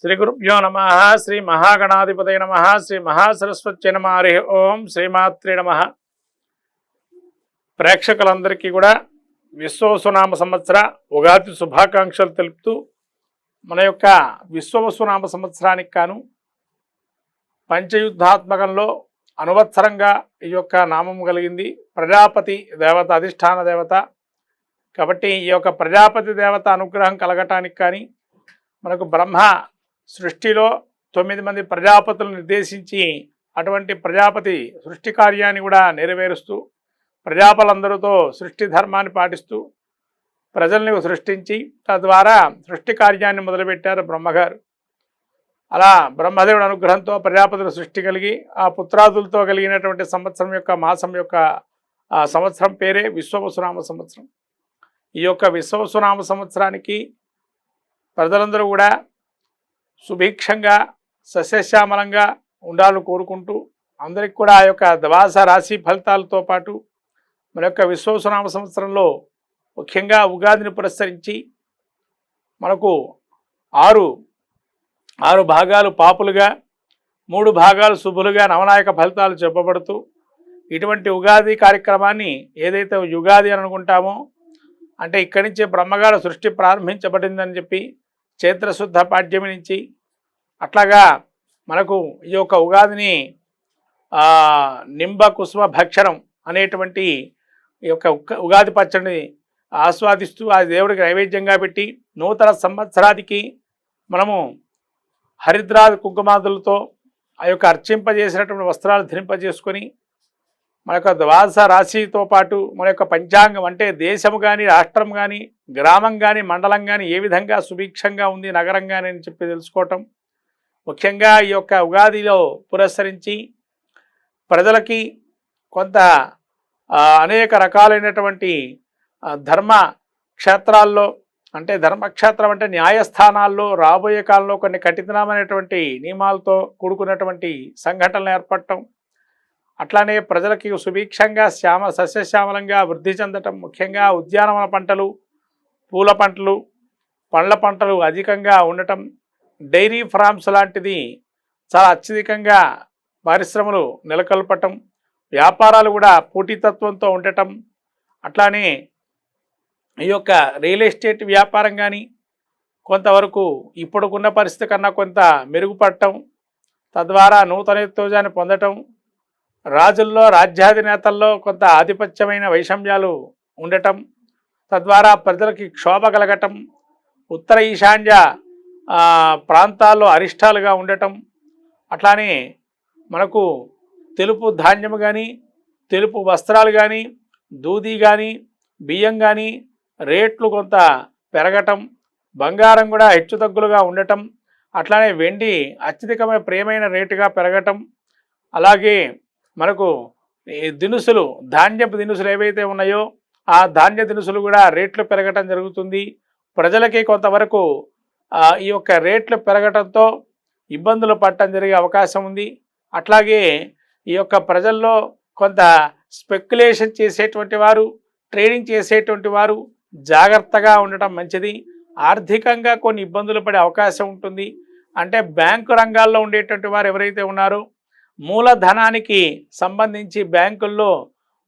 శ్రీ గురుభ్యో నమ. శ్రీ మహాగణాధిపతయ నమ. శ్రీ మహాసరస్వత్యై నమ. హరి ఓం. శ్రీమాత్రే నమ. ప్రేక్షకులందరికీ కూడా విశ్వవసునామ సంవత్సర ఉగాది శుభాకాంక్షలు తెలుపుతూ మన యొక్క విశ్వవసునామ సంవత్సరానికి కాను పంచయుద్ధాత్మకంలో అనువత్సరంగా ఈ యొక్క నామం కలిగింది. ప్రజాపతి దేవత అధిష్టాన దేవత కాబట్టి ఈ యొక్క ప్రజాపతి దేవత అనుగ్రహం కలగటానికి కానీ మనకు బ్రహ్మ సృష్టిలో 9 మంది ప్రజాపతులను నిర్దేశించి అటువంటి ప్రజాపతి సృష్టి కార్యాన్ని కూడా నెరవేరుస్తూ ప్రజాపతులందరితో సృష్టి ధర్మాన్ని పాటిస్తూ ప్రజల్ని సృష్టించి తద్వారా సృష్టి కార్యాన్ని మొదలుపెట్టారు బ్రహ్మగారు. అలా బ్రహ్మదేవుడి అనుగ్రహంతో ప్రజాపతుల సృష్టి కలిగి ఆ పుత్రాదులతో కలిగినటువంటి సంవత్సరం యొక్క మాసం యొక్క ఆ సంవత్సరం పేరే విశ్వవసునామ సంవత్సరం. ఈ యొక్క విశ్వవసునామ సంవత్సరానికి ప్రజలందరూ కూడా సుభిక్షంగా సస్యశ్యామలంగా ఉండాలని కోరుకుంటూ అందరికి కూడా ఆ యొక్క ద్వాదశ రాశి ఫలితాలతో పాటు మన యొక్క విశ్వవసునామ సంవత్సరంలో ముఖ్యంగా ఉగాదిని పురస్కరించి మనకు ఆరు భాగాలు పాపులుగా 3 భాగాలు శుభులుగా నవనాయక ఫలితాలు చెప్పబడుతూ ఇటువంటి ఉగాది కార్యక్రమాన్ని ఏదైతే యుగాది అని అనుకుంటామో అంటే ఇక్కడి నుంచే బ్రహ్మగారు సృష్టి ప్రారంభించబడిందని చెప్పి చైత్రశుద్ధ పాడ్యమి నుంచి అట్లాగా మనకు ఈ యొక్క ఉగాదిని నింబ కుసుమ భక్షణం అనేటువంటి ఈ యొక్క ఉగాది పచ్చడిని ఆస్వాదిస్తూ ఆ దేవుడికి నైవేద్యంగా పెట్టి నూతన సంవత్సరానికి మనము హరిద్రాది కుంకుమాదులతో ఆ యొక్క అర్చింపజేసినటువంటి వస్త్రాలు ధరింపజేసుకొని మన యొక్క ద్వాదశ రాశితో పాటు మన యొక్క పంచాంగం అంటే దేశము కానీ రాష్ట్రం కానీ గ్రామం కానీ మండలం కానీ ఏ విధంగా సుభిక్షంగా ఉంది నగరం కానీ అని చెప్పి తెలుసుకోవటం ముఖ్యంగా ఈ యొక్క ఉగాదిలో పురస్కరించి ప్రజలకి కొంత అనేక రకాలైనటువంటి ధర్మ క్షేత్రాల్లో అంటే ధర్మక్షేత్రం అంటే న్యాయస్థానాల్లో రాబోయే కాలంలో కొన్ని కఠినమైనటువంటి నియమాలతో కూడుకున్నటువంటి సంఘటనలు ఏర్పడటం అట్లానే ప్రజలకి సుభిక్షంగా సస్యశ్యామలంగా వృద్ధి చెందటం ముఖ్యంగా ఉద్యానవన పంటలు పూల పంటలు పండ్ల పంటలు అధికంగా ఉండటం డైరీ ఫార్మ్స్ లాంటిది చాలా అత్యధికంగా పరిశ్రమలు నెలకొల్పటం వ్యాపారాలు కూడా పోటీతత్వంతో ఉండటం అట్లానే ఈ యొక్క రియల్ ఎస్టేట్ వ్యాపారం కానీ కొంతవరకు ఇప్పుడుకున్న పరిస్థితి కన్నా కొంత మెరుగుపడటం తద్వారా నూతనోత్తేజాన్ని పొందటం రాజుల్లో రాజ్యాధినేతల్లో కొంత ఆధిపత్యమైన వైషమ్యాలు ఉండటం తద్వారా ప్రజలకి క్షోభ కలగటం ఉత్తర ఈశాన్య ప్రాంతాల్లో అరిష్టాలుగా ఉండటం అట్లానే మనకు తెలుపు ధాన్యము కానీ తెలుపు వస్త్రాలు కానీ దూది కానీ బియ్యం కానీ రేట్లు కొంత పెరగటం బంగారం కూడా హెచ్చుతగ్గులుగా ఉండటం అట్లానే వెండి అత్యధికమైన ప్రియమైన రేటుగా పెరగటం అలాగే మనకు దినుసులు ధాన్యపు దినుసులు ఏవైతే ఉన్నాయో ఆ ధాన్య దినుసులు కూడా రేట్లు పెరగటం జరుగుతుంది. ప్రజలకి కొంతవరకు ఈ యొక్క రేట్లు పెరగటంతో ఇబ్బందులు పడటం జరిగే అవకాశం ఉంది. అట్లాగే ఈ యొక్క ప్రజల్లో కొంత స్పెక్యులేషన్ చేసేటువంటి వారు ట్రేడింగ్ చేసేటువంటి వారు జాగ్రత్తగా ఉండటం మంచిది. ఆర్థికంగా కొన్ని ఇబ్బందులు పడే అవకాశం ఉంటుంది. అంటే బ్యాంకు రంగాల్లో ఉండేటువంటి వారు ఎవరైతే ఉన్నారో మూలధనానికి సంబంధించి బ్యాంకుల్లో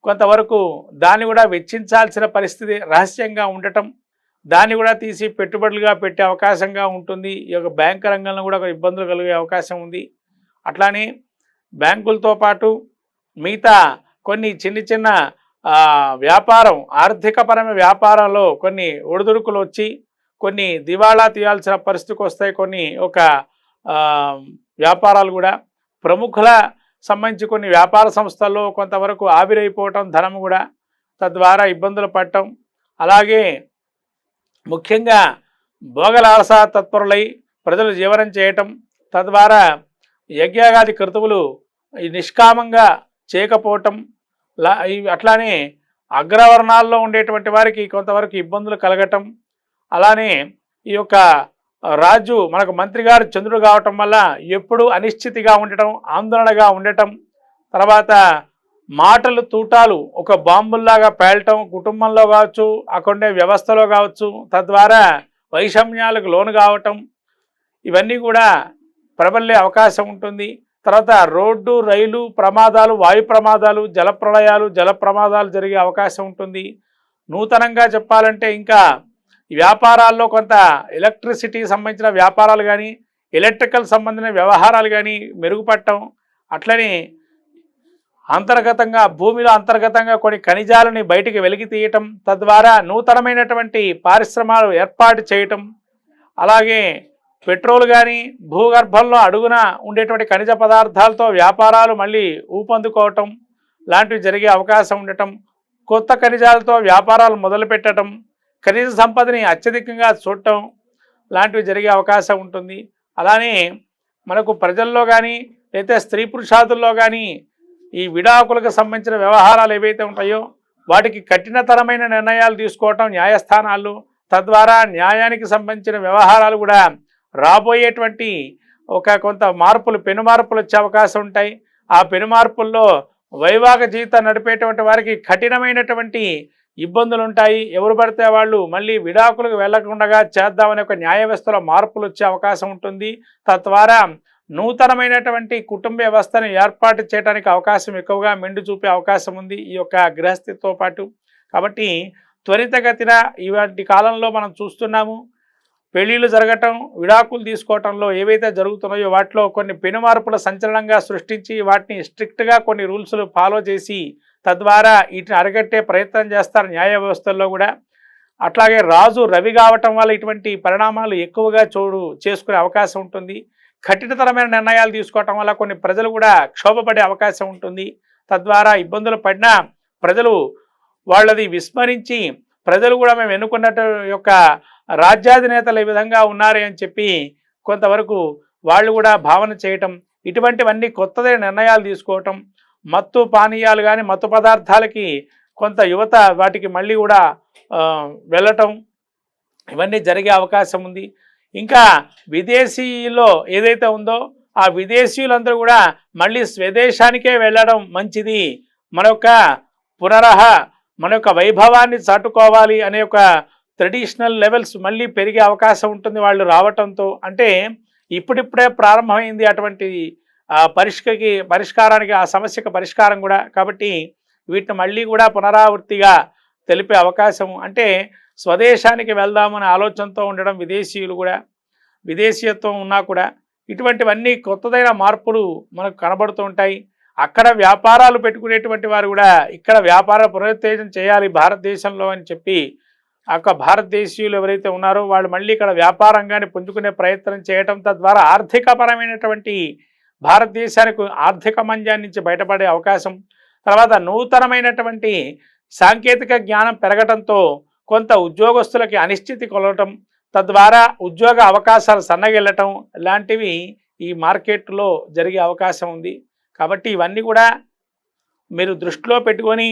కొంతవరకు దాన్ని కూడా వెచ్చించాల్సిన పరిస్థితి రహస్యంగా ఉండటం దాన్ని కూడా తీసి పెట్టుబడులుగా పెట్టే అవకాశంగా ఉంటుంది. ఈ యొక్క బ్యాంకు రంగంలో కూడా ఇబ్బందులు కలిగే అవకాశం ఉంది. అట్లానే బ్యాంకులతో పాటు మిగతా కొన్ని చిన్న వ్యాపారం ఆర్థికపరమైన వ్యాపారంలో కొన్ని ఒడిదుడుకులు వచ్చి కొన్ని దివాళా తీయాల్సిన పరిస్థితికి వస్తాయి. కొన్ని ఒక వ్యాపారాలు కూడా ప్రముఖుల సంబంధించి కొన్ని వ్యాపార సంస్థల్లో కొంతవరకు ఆవిరైపోవటం ధనం కూడా తద్వారా ఇబ్బందులు పడటం అలాగే ముఖ్యంగా భోగలాలసా తత్పరులై ప్రజలు జీవనం చేయటం తద్వారా యజ్ఞాగాది క్రతువులు నిష్కామంగా చేయకపోవటం అట్లానే అగ్రవర్ణాల్లో ఉండేటువంటి వారికి కొంతవరకు ఇబ్బందులు కలగటం అలానే ఈ యొక్క రాజు మనకు మంత్రి గారు చంద్రుడు కావటం వల్ల ఎప్పుడు అనిశ్చితిగా ఉండటం ఆందోళనగా ఉండటం తర్వాత మాటలు తూటాలు ఒక బాంబుల్లాగా పేలటం కుటుంబంలో కావచ్చు అక్కడే వ్యవస్థలో కావచ్చు తద్వారా వైషమ్యాలకు లోను కావటం ఇవన్నీ కూడా ప్రబలే అవకాశం ఉంటుంది. తర్వాత రోడ్డు, రైలు ప్రమాదాలు, వాయు ప్రమాదాలు, జల ప్రళయాలు, జల ప్రమాదాలు జరిగే అవకాశం ఉంటుంది. నూతనంగా చెప్పాలంటే ఇంకా వ్యాపారాల్లో కొంత ఎలక్ట్రిసిటీకి సంబంధించిన వ్యాపారాలు కానీ, ఎలక్ట్రికల్ సంబంధించిన వ్యవహారాలు కానీ మెరుగుపడటం, అట్లనే అంతర్గతంగా భూమిలో అంతర్గతంగా కొన్ని ఖనిజాలని బయటికి వెలికి తీయటం, తద్వారా నూతనమైనటువంటి పరిశ్రమలు ఏర్పాటు చేయటం, అలాగే పెట్రోల్ కానీ భూగర్భంలో అడుగున ఉండేటువంటి ఖనిజ పదార్థాలతో వ్యాపారాలు మళ్ళీ ఊపందుకోవటం లాంటివి జరిగే అవకాశం ఉండటం, కొత్త ఖనిజాలతో వ్యాపారాలు మొదలుపెట్టడం, ఖనిజ సంపదని అత్యధికంగా చూడటం లాంటివి జరిగే అవకాశం ఉంటుంది. అలానే మనకు ప్రజల్లో కానీ లేదా స్త్రీ పురుషాదుల్లో కానీ ఈ విడాకులకు సంబంధించిన వ్యవహారాలు ఏవైతే ఉంటాయో వాటికి కఠినతరమైన నిర్ణయాలు తీసుకోవటం న్యాయస్థానాలు, తద్వారా న్యాయానికి సంబంధించిన వ్యవహారాలు కూడా రాబోయేటువంటి కొంత మార్పులు, పెను మార్పులు వచ్చే అవకాశం ఉంటాయి. ఆ పెను మార్పుల్లో వైవాహిక జీవితం నడిపేటువంటి వారికి కఠినమైనటువంటి ఇబ్బందులు ఉంటాయి. ఎవరు పడితే వాళ్ళు మళ్ళీ విడాకులకు వెళ్లకుండా చేద్దామనే ఒక న్యాయ వ్యవస్థలో మార్పులు వచ్చే అవకాశం ఉంటుంది. తద్వారా నూతనమైనటువంటి కుటుంబ వ్యవస్థను ఏర్పాటు చేయడానికి అవకాశం ఎక్కువగా మెండు చూపే అవకాశం ఉంది ఈ యొక్క గృహస్థితితో పాటు. కాబట్టి త్వరితగతిన ఇవాటి కాలంలో మనం చూస్తున్నాము, పెళ్ళిళ్ళు జరగటం, విడాకులు తీసుకోవటంలో ఏవైతే జరుగుతున్నాయో వాటిలో కొన్ని పెను మార్పుల సంచలనంగా సృష్టించి వాటిని స్ట్రిక్ట్గా కొన్ని రూల్స్లు ఫాలో చేసి తద్వారా వీటిని అరికట్టే ప్రయత్నం చేస్తారు న్యాయ వ్యవస్థల్లో కూడా. అట్లాగే రాజు రవి కావటం వల్ల ఇటువంటి పరిణామాలు ఎక్కువగా చేసుకునే అవకాశం ఉంటుంది. కఠినతరమైన నిర్ణయాలు తీసుకోవటం వల్ల కొన్ని ప్రజలు కూడా క్షోభపడే అవకాశం ఉంటుంది. తద్వారా ఇబ్బందులు పడినా ప్రజలు వాళ్ళది విస్మరించి ప్రజలు కూడా మేము ఎన్నుకున్నట్టు యొక్క రాజ్యాధినేతలు ఈ విధంగా ఉన్నారే అని చెప్పి కొంతవరకు వాళ్ళు కూడా భావన చేయటం, ఇటువంటివన్నీ కొత్తదైన నిర్ణయాలు తీసుకోవటం, మత్తు పానీయాలు కానీ మత్తు పదార్థాలకి కొంత యువత వాటికి మళ్ళీ కూడా వెళ్ళటం, ఇవన్నీ జరిగే అవకాశం ఉంది. ఇంకా విదేశీలో ఏదైతే ఉందో ఆ విదేశీయులందరూ కూడా మళ్ళీ స్వదేశానికే వెళ్ళడం మంచిది, మన యొక్క వైభవాన్ని చాటుకోవాలి అనే ఒక ట్రెడిషనల్ లెవెల్స్ మళ్ళీ పెరిగే అవకాశం ఉంటుంది వాళ్ళు రావటంతో. అంటే ఇప్పుడిప్పుడే ప్రారంభమైంది అటువంటి పరిష్కారానికి, ఆ సమస్యకు పరిష్కారం కూడా. కాబట్టి వీటిని మళ్ళీ కూడా పునరావృత్తిగా తెలిపే అవకాశం, అంటే స్వదేశానికి వెళ్దామనే ఆలోచనతో ఉండడం విదేశీయులు కూడా, విదేశీయత్వం ఉన్నా కూడా ఇటువంటివన్నీ కొత్తదైన మార్పులు మనకు కనబడుతూ ఉంటాయి. అక్కడ వ్యాపారాలు పెట్టుకునేటువంటి వారు కూడా ఇక్కడ వ్యాపార పునరుత్తేజం చేయాలి భారతదేశంలో అని చెప్పి భారతదేశీయులు ఎవరైతే ఉన్నారో వాళ్ళు మళ్ళీ ఇక్కడ వ్యాపారంగానే పుంజుకునే ప్రయత్నం చేయటం, తద్వారా ఆర్థికపరమైనటువంటి భారతదేశానికి ఆర్థిక మంద్యం నుంచి బయటపడే అవకాశం, తర్వాత నూతనమైనటువంటి సాంకేతిక జ్ఞానం పెరగటంతో కొంత ఉద్యోగస్తులకి అనిశ్చితి కొలవటం, తద్వారా ఉద్యోగ అవకాశాలు సన్నగిల్లటం లాంటివి ఈ మార్కెట్లో జరిగే అవకాశం ఉంది. కాబట్టి ఇవన్నీ కూడా మీరు దృష్టిలో పెట్టుకొని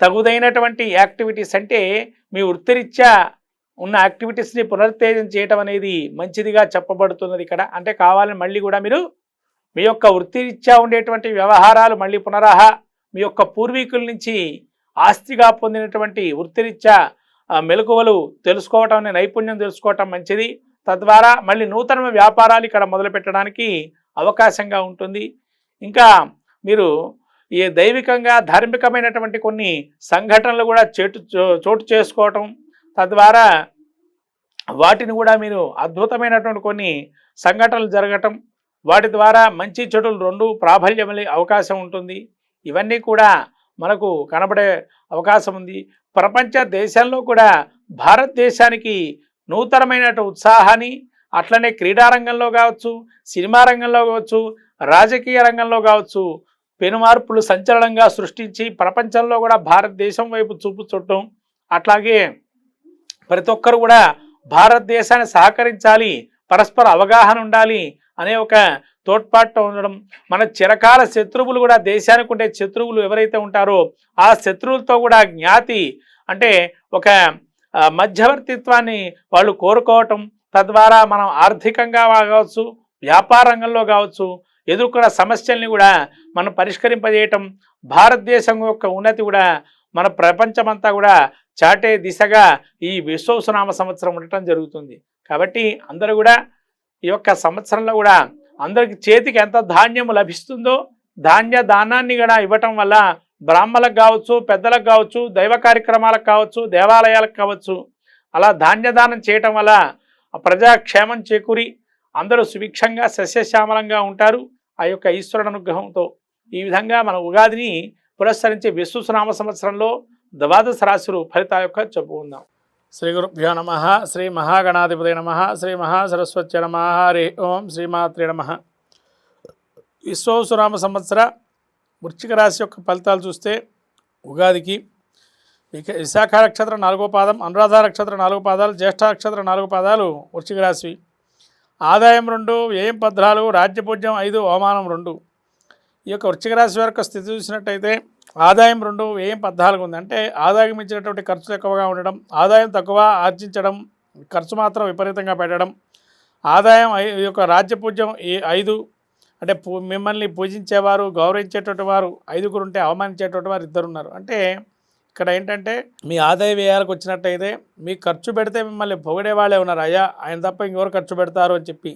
తగుదైనటువంటి యాక్టివిటీస్, అంటే మీ వృత్తిరీత్యా ఉన్న యాక్టివిటీస్ని పునరుత్తేజం చేయటం అనేది మంచిదిగా చెప్పబడుతున్నది ఇక్కడ. అంటే కావాలని మళ్ళీ కూడా మీరు మీ యొక్క వృత్తిరీత్యా ఉండేటువంటి వ్యవహారాలు మళ్ళీ మీ యొక్క పూర్వీకుల నుంచి ఆస్తిగా పొందినటువంటి వృత్తిరీత్యా మెలకువలు తెలుసుకోవటం, నైపుణ్యం తెలుసుకోవటం మంచిది. తద్వారా మళ్ళీ నూతన వ్యాపారాలు ఇక్కడ మొదలు పెట్టడానికి అవకాశంగా ఉంటుంది. ఇంకా మీరు ఈ దైవికంగా ధార్మికమైనటువంటి కొన్ని సంఘటనలు కూడా చోటు చేసుకోవటం, తద్వారా వాటిని కూడా మీరు అద్భుతమైనటువంటి కొన్ని సంఘటనలు జరగటం, వాటి ద్వారా మంచి చెడులు రెండు ప్రాబల్యమయ్యే అవకాశం ఉంటుంది. ఇవన్నీ కూడా మనకు కనబడే అవకాశం ఉంది. ప్రపంచ దేశాల్లో కూడా భారతదేశానికి నూతనమైన ఉత్సాహాన్ని, అట్లనే క్రీడారంగంలో కావచ్చు, సినిమా రంగంలో కావచ్చు, రాజకీయ రంగంలో కావచ్చు పెనుమార్పులు సంచలనంగా సృష్టించి ప్రపంచంలో కూడా భారతదేశం వైపు చూపు చుట్టం, అట్లాగే ప్రతి ఒక్కరు కూడా భారతదేశాన్ని సహకరించాలి, పరస్పర అవగాహన ఉండాలి అనే ఒక తోడ్పాటుతో ఉండడం, మన చిరకాల శత్రువులు కూడా దేశానికి ఉండే శత్రువులు ఎవరైతే ఉంటారో ఆ శత్రువులతో కూడా జ్ఞాతి, అంటే ఒక మధ్యవర్తిత్వాన్ని వాళ్ళు కోరుకోవటం, తద్వారా మనం ఆర్థికంగా కావచ్చు, వ్యాపార రంగంలో కావచ్చు ఎదుర్కొన్న సమస్యల్ని కూడా మనం పరిష్కరింపజేయటం, భారతదేశం యొక్క ఉన్నతి కూడా మన ప్రపంచమంతా కూడా చాటే దిశగా ఈ విశ్వవసునామ సంవత్సరం ఉండటం జరుగుతుంది. కాబట్టి అందరూ కూడా ఈ యొక్క సంవత్సరంలో కూడా అందరికి చేతికి ఎంత ధాన్యము లభిస్తుందో దానాన్ని కూడా ఇవ్వటం వల్ల బ్రాహ్మణులకు కావచ్చు, పెద్దలకు కావచ్చు, దైవ కార్యక్రమాలకు కావచ్చు, దేవాలయాలకు కావచ్చు, అలా ధాన్యదానం చేయటం వల్ల ప్రజాక్షేమం చేకూరి అందరూ సుభిక్షంగా సస్యశ్యామలంగా ఉంటారు ఆ యొక్క ఈశ్వరుడు అనుగ్రహంతో. ఈ విధంగా మన ఉగాదిని పురస్కరించి విశ్వనామ సంవత్సరంలో ద్వాదశ రాశులు ఫలితాల యొక్క చెప్పుకుందాం. శ్రీ గురుభ్యో నమ. శ్రీ మహాగణాధిపతి నమ. శ్రీ మహాసరస్వతి నమ. హరి ఓం. శ్రీమాత్రే నమ. విశ్వనామ సంవత్సర వృశ్చిక రాశి యొక్క ఫలితాలు చూస్తే ఉగాదికి విశాఖ నక్షత్రం 4వ పాదం, అనురాధ నక్షత్రం 4 పాదాలు, జ్యేష్ఠ నక్షత్రం 4 పాదాలు వృశ్చిక రాశి. ఆదాయం 2, వ్యయం 14, రాజ్యపూజ్యం 5, అవమానం 2. ఈ యొక్క వృశ్చిక రాశి వరకు స్థితి చూసినట్టయితే ఆదాయం 2, వ్యయం 14 ఉంది. అంటే ఆదాయం ఇచ్చినటువంటి ఖర్చులు ఎక్కువగా ఉండడం, ఆదాయం తక్కువ ఆర్జించడం, ఖర్చు మాత్రం విపరీతంగా పెట్టడం. ఆదాయం ఈ యొక్క రాజ్యపూజ్యం 5, అంటే మిమ్మల్ని పూజించేవారు, గౌరవించేటువంటి వారు 5గురు ఉంటే అవమానించేటువంటి వారు 2 ఉన్నారు. అంటే ఇక్కడ ఏంటంటే మీ ఆదాయ వ్యయాలకు వచ్చినట్టయితే మీ ఖర్చు పెడితే మిమ్మల్ని పొగిడే వాళ్ళే ఉన్నారు, అయ్యా ఆయన తప్ప ఇంకెవరు ఖర్చు పెడతారు అని చెప్పి.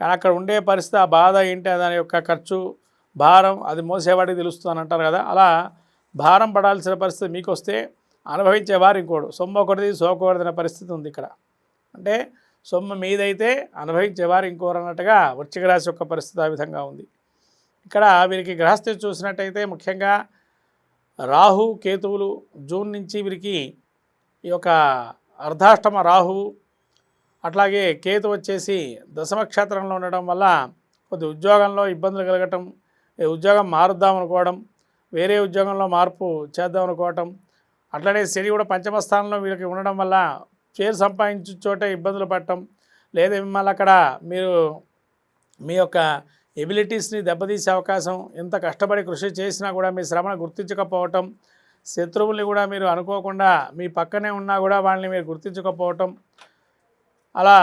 కానీ అక్కడ ఉండే పరిస్థితి ఆ బాధ ఏంటి, దాని యొక్క ఖర్చు భారం అది మోసేవాడికి తెలుస్తుంది అంటారు కదా, అలా భారం పడాల్సిన పరిస్థితి మీకు వస్తే అనుభవించేవారు ఇంకోడు. సొమ్ము ఒకటిది సోకూడదనే పరిస్థితి ఉంది ఇక్కడ. అంటే సొమ్ము మీదైతే అనుభవించేవారు ఇంకోరు అన్నట్టుగా వృశ్చిక రాశి యొక్క పరిస్థితి ఆ విధంగా ఉంది. ఇక్కడ వీరికి గ్రహస్థితి చూసినట్టయితే ముఖ్యంగా రాహు కేతువులు జూన్ నుంచి వీరికి ఈ యొక్క అర్ధాష్టమ రాహువు, అట్లాగే కేతు వచ్చేసి దశమక్షేత్రంలో ఉండడం వల్ల కొద్ది ఉద్యోగంలో ఇబ్బందులు కలగటం, ఉద్యోగం మారుద్దాం అనుకోవడం, వేరే ఉద్యోగంలో మార్పు చేద్దాం అనుకోవటం, అట్లనే శని కూడా పంచమ స్థానంలో వీళ్ళకి ఉండడం వల్ల పేరు సంపాదించే చోటే ఇబ్బందులు పడటం, లేదా మిమ్మల్ని అక్కడ మీరు మీ యొక్క ఎబిలిటీస్ని దెబ్బతీసే అవకాశం, ఎంత కష్టపడి కృషి చేసినా కూడా మీ శ్రమను గుర్తించకపోవటం, శత్రువుల్ని కూడా మీరు అనుకోకుండా మీ పక్కనే ఉన్నా కూడా వాళ్ళని మీరు గుర్తించకపోవటం, అలా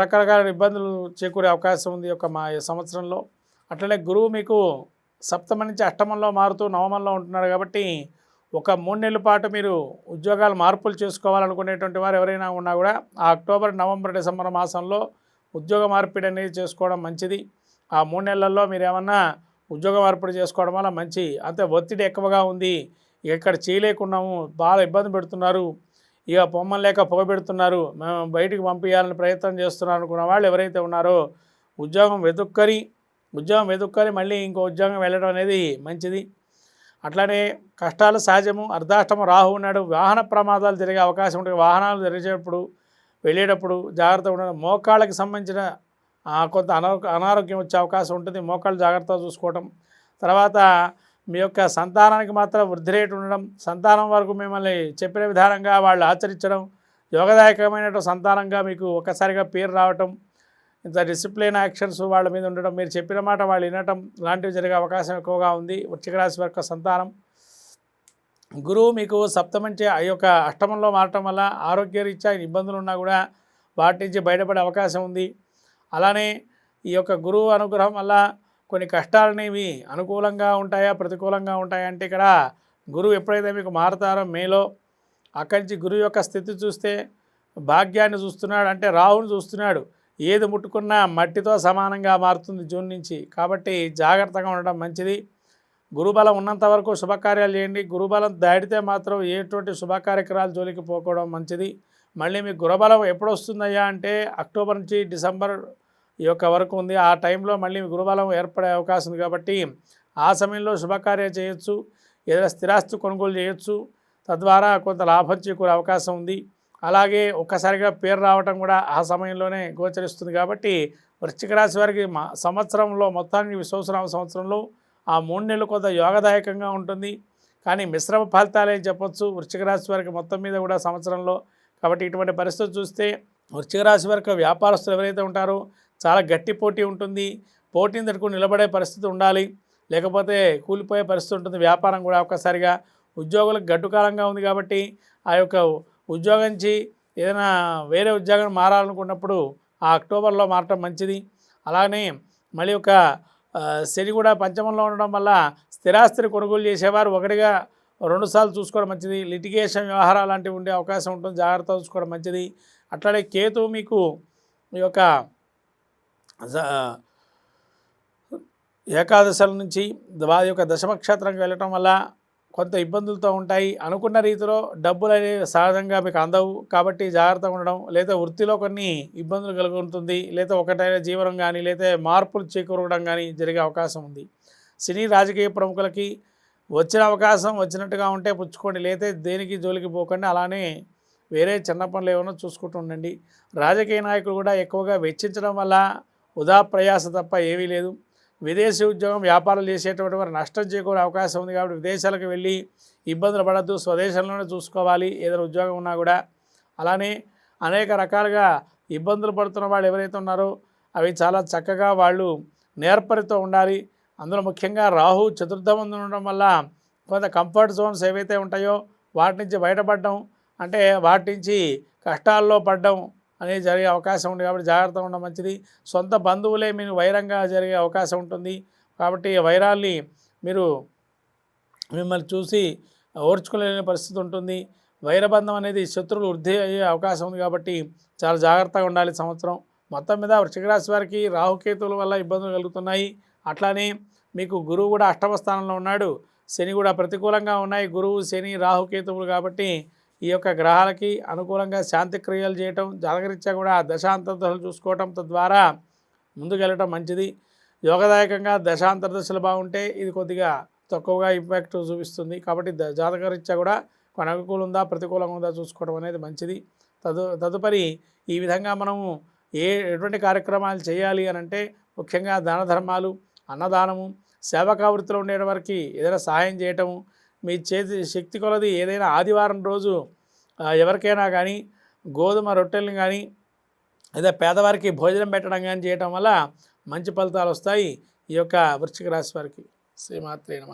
రకరకాల ఇబ్బందులు చేకూరే అవకాశం ఉంది యొక్క మా సంవత్సరంలో. అట్లనే గురువు మీకు సప్తమ నుంచి అష్టమంలో మారుతూ నవమంలో ఉంటున్నారు కాబట్టి ఒక 3 నెలల పాటు మీరు ఉద్యోగాలు మార్పులు చేసుకోవాలనుకునేటువంటి వారు ఎవరైనా ఉన్నా కూడా ఆ అక్టోబర్, నవంబర్, డిసెంబర్ మాసంలో ఉద్యోగ మార్పిడి అనేది చేసుకోవడం మంచిది. ఆ 3 నెలల్లో మీరు ఏమన్నా ఉద్యోగ మార్పిడి చేసుకోవడం వల్ల మంచి. అంతే ఒత్తిడి ఎక్కువగా ఉంది, ఇక్కడ చేయలేకున్నాము, బాగా ఇబ్బంది పెడుతున్నారు, ఇక పొమ్మని లేక పొగబెడుతున్నారు, మేము బయటికి పంపించాలని ప్రయత్నం చేస్తున్నారు అనుకున్న వాళ్ళు ఎవరైతే ఉన్నారో ఉద్యోగం వెతుక్కొని మళ్ళీ ఇంకో ఉద్యోగం వెళ్ళడం అనేది మంచిది. అట్లానే కష్టాలు సహజము. అర్ధాష్టమ రాహు ఉన్నాడు, వాహన ప్రమాదాలు జరిగే అవకాశం ఉంటుంది. వాహనాలు జరిగేటప్పుడు వెళ్ళేటప్పుడు జాగ్రత్తగా ఉండడం. మోకాళ్ళకి సంబంధించిన కొంత అనారోగ్యం వచ్చే అవకాశం ఉంటుంది, మోకాళ్ళు జాగ్రత్తగా చూసుకోవటం. తర్వాత మీ యొక్క సంతానానికి మాత్రం వృద్ధి రేటు ఉండడం, సంతానం వరకు మిమ్మల్ని చెప్పిన విధానంగా వాళ్ళు ఆచరించడం, యోగదాయకమైన సంతానంగా మీకు ఒక్కసారిగా పేరు రావటం, ఇంత డిసిప్లిన్ యాక్షన్స్ వాళ్ళ మీద ఉండడం, మీరు చెప్పిన మాట వాళ్ళు వినటం లాంటివి జరిగే అవకాశం ఎక్కువగా ఉంది వృశ్చిక రాశి వరకు సంతానం. గురువు మీకు సప్తమంచి ఆ యొక్క అష్టమంలో మారటం వల్ల ఆరోగ్యరీత్యా ఇబ్బందులు ఉన్నా కూడా వాటి నుంచి బయటపడే అవకాశం ఉంది. అలానే ఈ యొక్క గురువు అనుగ్రహం వల్ల కొన్ని కష్టాలనేవి అనుకూలంగా ఉంటాయా ప్రతికూలంగా ఉంటాయా అంటే ఇక్కడ గురువు ఎప్పుడైతే మీకు మారుతారో మేలో, అక్కడి నుంచి గురువు యొక్క స్థితి చూస్తే భాగ్యాన్ని చూస్తున్నాడు, అంటే రాహుని చూస్తున్నాడు. ఏది ముట్టుకున్నా మట్టితో సమానంగా మారుతుంది జూన్ నుంచి. కాబట్టి జాగ్రత్తగా ఉండడం మంచిది. గురుబలం ఉన్నంత వరకు శుభకార్యాలు చేయండి. గురుబలం దాటితే మాత్రం ఎటువంటి శుభకార్యక్రమాలు జోలికి పోకోవడం మంచిది. మళ్ళీ మీకు గురుబలం ఎప్పుడు వస్తుందయ్యా అంటే అక్టోబర్ నుంచి డిసెంబర్ ఈ యొక్క వరకు ఉంది. ఆ టైంలో మళ్ళీ గురుబలం ఏర్పడే అవకాశం ఉంది కాబట్టి ఆ సమయంలో శుభకార్యాలు చేయొచ్చు, ఏదైనా స్థిరాస్తి కొనుగోలు చేయొచ్చు, తద్వారా కొంత లాభం చేకూరే అవకాశం ఉంది. అలాగే ఒక్కసారిగా పేరు రావటం కూడా ఆ సమయంలోనే గోచరిస్తుంది. కాబట్టి వృశ్చిక రాశి వారికి సంవత్సరంలో మొత్తానికి విశ్వనామ సంవత్సరంలో ఆ 3 నెలలు కొంత యోగదాయకంగా ఉంటుంది. కానీ మిశ్రమ ఫలితాలే చెప్పొచ్చు వృశ్చిక రాశి వారికి మొత్తం మీద కూడా సంవత్సరంలో. కాబట్టి ఇటువంటి పరిస్థితి చూస్తే వృశ్చిక రాశి వారికి వ్యాపారస్తులు ఎవరైతే ఉంటారో చాలా గట్టి పోటీ ఉంటుంది. పోటీని తట్టుకుని నిలబడే పరిస్థితి ఉండాలి, లేకపోతే కూలిపోయే పరిస్థితి ఉంటుంది. వ్యాపారం కూడా ఒక్కసారిగా ఉద్యోగులకు గడ్డుకాలంగా ఉంది కాబట్టి ఆ యొక్క ఉద్యోగం నుంచి ఏదైనా వేరే ఉద్యోగం మారాలనుకున్నప్పుడు ఆ అక్టోబర్లో మారటం మంచిది. అలానే మళ్ళీ ఒక శని కూడా పంచమంలో ఉండడం వల్ల స్థిరాస్తిని కొనుగోలు చేసేవారు 1 సార్లు చూసుకోవడం మంచిది. లిటిగేషన్ వ్యవహారాలు లాంటివి ఉండే అవకాశం ఉంటుంది, జాగ్రత్తగా చూసుకోవడం మంచిది. అట్లానే కేతు మీకు ఈ యొక్క జ- ఏకాదశల నుంచి వారి యొక్క దశమక్షేత్రంకి వెళ్ళటం వల్ల కొంత ఇబ్బందులతో ఉంటాయి. అనుకున్న రీతిలో డబ్బులు అనేవి సహజంగా మీకు అందవు. కాబట్టి జాగ్రత్తగా ఉండడం, లేదా వృత్తిలో కొన్ని ఇబ్బందులు కలుగుతుంది, లేదా ఒకటైన జీవనం కానీ, లేదా మార్పులు చేకూరడం కానీ జరిగే అవకాశం ఉంది. సినీ రాజకీయ ప్రముఖులకి వచ్చిన అవకాశం వచ్చినట్టుగా ఉంటే పుచ్చుకోండి, లేదా దేనికి జోలికి పోకండి. అలానే వేరే చిన్న పనులు ఏమైనా చూసుకుంటూ ఉండండి. రాజకీయ నాయకులు కూడా ఎక్కువగా వెచ్చించడం వల్ల వృధా ప్రయాస తప్ప ఏమీ లేదు. విదేశీ ఉద్యోగం వ్యాపారాలు చేసేటువంటి వారు నష్టం చేకూరే అవకాశం ఉంది. కాబట్టి విదేశాలకు వెళ్ళి ఇబ్బందులు పడద్దు, స్వదేశంలోనే చూసుకోవాలి ఏదైనా ఉద్యోగం ఉన్నా కూడా. అలానే అనేక రకాలుగా ఇబ్బందులు పడుతున్న వాళ్ళు ఎవరైతే ఉన్నారో అవి చాలా చక్కగా వాళ్ళు నేర్పరితో ఉండాలి. అందులో ముఖ్యంగా రాహు చతుర్థమందు ఉండడం వల్ల కొంత కంఫర్ట్ జోన్స్ ఏవైతే ఉంటాయో వాటి నుంచి బయటపడడం, అంటే వాటి నుంచి కష్టాల్లో పడడం అనేది జరిగే అవకాశం ఉంది. కాబట్టి జాగ్రత్తగా ఉండడం మంచిది. సొంత బంధువులే మీరు వైరంగా జరిగే అవకాశం ఉంటుంది. కాబట్టి వైరాల్ని మీరు మిమ్మల్ని చూసి ఓర్చుకోలేని పరిస్థితి ఉంటుంది. వైరబంధం అనేది శత్రువులు వృద్ధి అయ్యే అవకాశం ఉంది. కాబట్టి చాలా జాగ్రత్తగా ఉండాలి సంవత్సరం మొత్తం మీద. వృశ్చిక రాశి వారికి రాహుకేతువుల వల్ల ఇబ్బందులు కలుగుతున్నాయి. అట్లానే మీకు గురువు కూడా అష్టమ స్థానంలో ఉన్నాడు, శని కూడా ప్రతికూలంగా ఉన్నాయి. గురువు, శని, రాహుకేతువులు కాబట్టి ఈ యొక్క గ్రహాలకి అనుకూలంగా శాంతి క్రియలు చేయటం, జాతకరీత్యా కూడా దశాంతర్దశలు చూసుకోవటం, తద్వారా ముందుకెళ్ళటం మంచిది. యోగదాయకంగా దశాంతర్దశలు బాగుంటే ఇది కొద్దిగా తక్కువగా ఇంపాక్ట్ చూపిస్తుంది. కాబట్టి జాతకరీత్యా కూడా కొన్ని అనుకూలం ఉందా ప్రతికూలంగా ఉందా చూసుకోవడం అనేది మంచిది. తదుపరి ఈ విధంగా మనము ఎటువంటి కార్యక్రమాలు చేయాలి అని అంటే ముఖ్యంగా దాన ధర్మాలు, అన్నదానము, సేవకా వృత్తిలో ఉండే వారికి ఏదైనా సహాయం చేయటము, మీ చేతి శక్తి కొలది ఏదైనా ఆదివారం రోజు ఎవరికైనా కానీ గోధుమ రొట్టెలను కానీ లేదా పేదవారికి భోజనం పెట్టడం కానీ చేయటం వల్ల మంచి ఫలితాలు వస్తాయి ఈ యొక్క వృశ్చిక రాశి వారికి. శ్రీమాత్రే నమః.